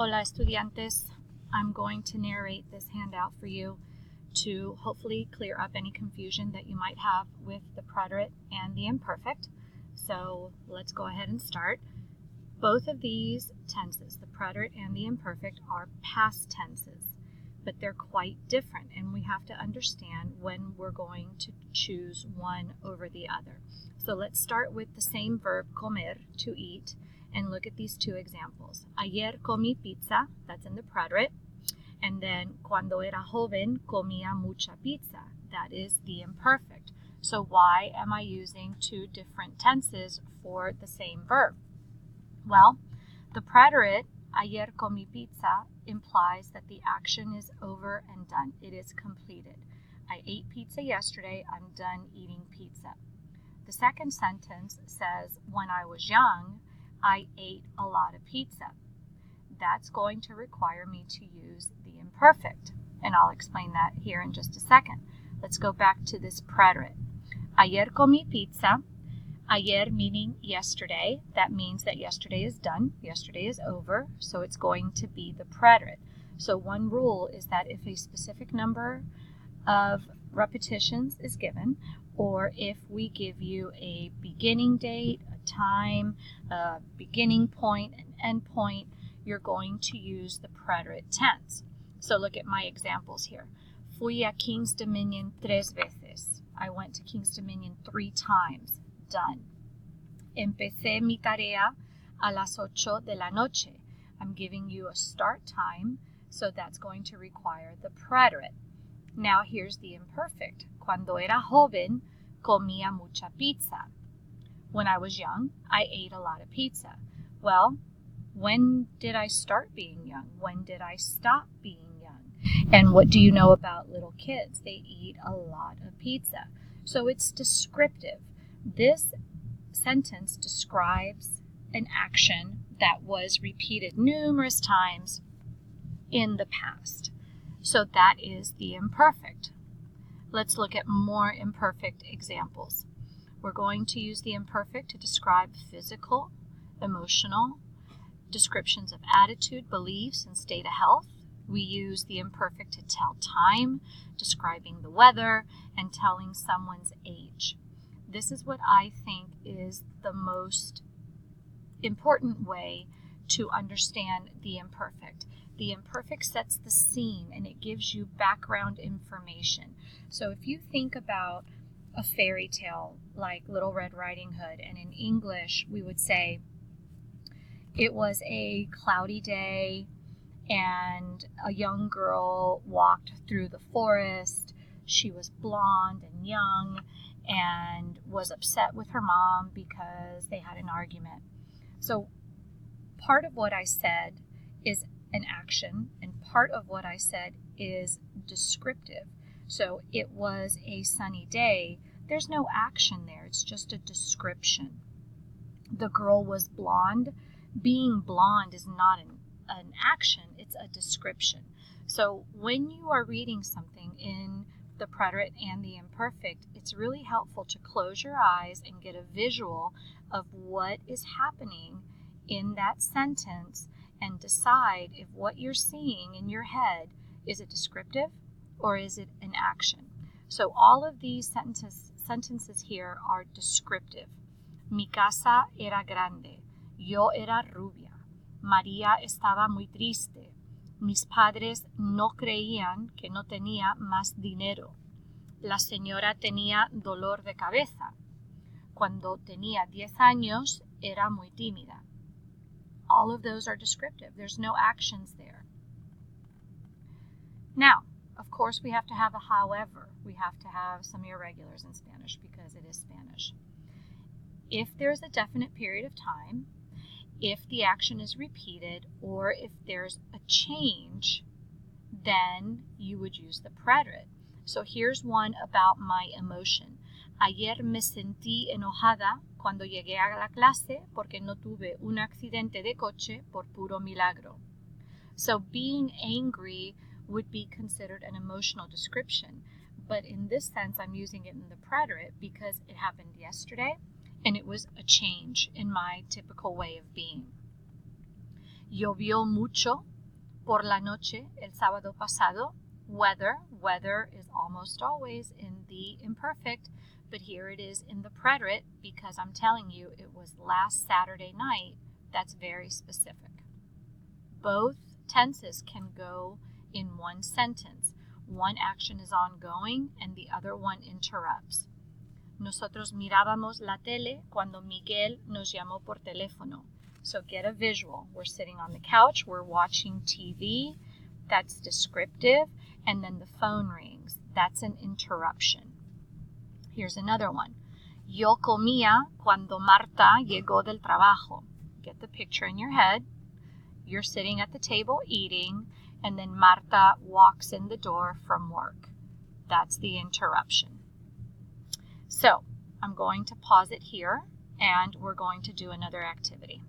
Hola estudiantes, I'm going to narrate this handout for you to hopefully clear up any confusion that you might have with the preterite and the imperfect. So let's go ahead and start. Both of these tenses, the preterite and the imperfect, are past tenses, but they're quite different, and we have to understand when we're going to choose one over the other. So let's start with the same verb, comer, to eat, and look at these two examples. Ayer comí pizza, that's in the preterite, and then cuando era joven comía mucha pizza, that is the imperfect. So why am I using two different tenses for the same verb? Well, the preterite, ayer comí pizza, implies that the action is over and done. It is completed. I ate pizza yesterday, I'm done eating pizza. The second sentence says, when I was young, I ate a lot of pizza. That's going to require me to use the imperfect, and I'll explain that here in just a second. Let's go back to this preterite. Ayer comí pizza. Ayer meaning yesterday. That means that yesterday is done. Yesterday is over, so it's going to be the preterite. So one rule is that if a specific number of repetitions is given, or if we give you a beginning date, a time, a beginning point, an end point, you're going to use the preterite tense. So look at my examples here. Fui a King's Dominion 3 veces. I went to King's Dominion 3 times. Done. Empecé mi tarea a las 8 de la noche. I'm giving you a start time, so that's going to require the preterite. Now here's the imperfect. Cuando era joven, comía mucha pizza. When I was young, I ate a lot of pizza. Well, when did I start being young? When did I stop being young? And what do you know about little kids? They eat a lot of pizza. So it's descriptive. This sentence describes an action that was repeated numerous times in the past. So that is the imperfect. Let's look at more imperfect examples. We're going to use the imperfect to describe physical, emotional, descriptions of attitude, beliefs, and state of health. We use the imperfect to tell time, describing the weather, and telling someone's age. This is what I think is the most important way to understand the imperfect. The imperfect sets the scene and it gives you background information. So if you think about a fairy tale like Little Red Riding Hood, and in English we would say, it was a cloudy day and a young girl walked through the forest. She was blonde and young and was upset with her mom because they had an argument. So part of what I said is an action, and part of what I said is descriptive. So it was a sunny day. There's no action there. It's just a description. The girl was blonde. Being blonde is not an action. It's a description. So when you are reading something in the preterite and the imperfect, it's really helpful to close your eyes and get a visual of what is happening in that sentence and decide if what you're seeing in your head is it descriptive or is it an action. So all of these sentences here are descriptive. Mi casa era grande. Yo era rubia. María estaba muy triste. Mis padres no creían que no tenía más dinero. La señora tenía dolor de cabeza. Cuando tenía 10 años, era muy tímida. All of those are descriptive. There's no actions there. Now, of course, we have to have a however. We have to have some irregulars in Spanish because it is Spanish. If there's a definite period of time, if the action is repeated, or if there's a change, then you would use the preterite. So here's one about my emotion. Ayer me sentí enojada cuando llegué a la clase porque no tuve un accidente de coche por puro milagro. So being angry would be considered an emotional description, but in this sense I'm using it in the preterite because it happened yesterday and it was a change in my typical way of being. Llovió mucho Por la noche, el sábado pasado. Weather. Weather is almost always in the imperfect, but here it is in the preterit because I'm telling you it was last Saturday night. That's very specific. Both tenses can go in one sentence. One action is ongoing and the other one interrupts. Nosotros mirábamos la tele cuando Miguel nos llamó por teléfono. So get a visual. We're sitting on the couch, we're watching TV. That's descriptive. And then the phone rings. That's an interruption. Here's another one. Yo comía cuando Marta llegó del trabajo. Get the picture in your head. You're sitting at the table eating, and then Marta walks in the door from work. That's the interruption. So I'm going to pause it here, and we're going to do another activity.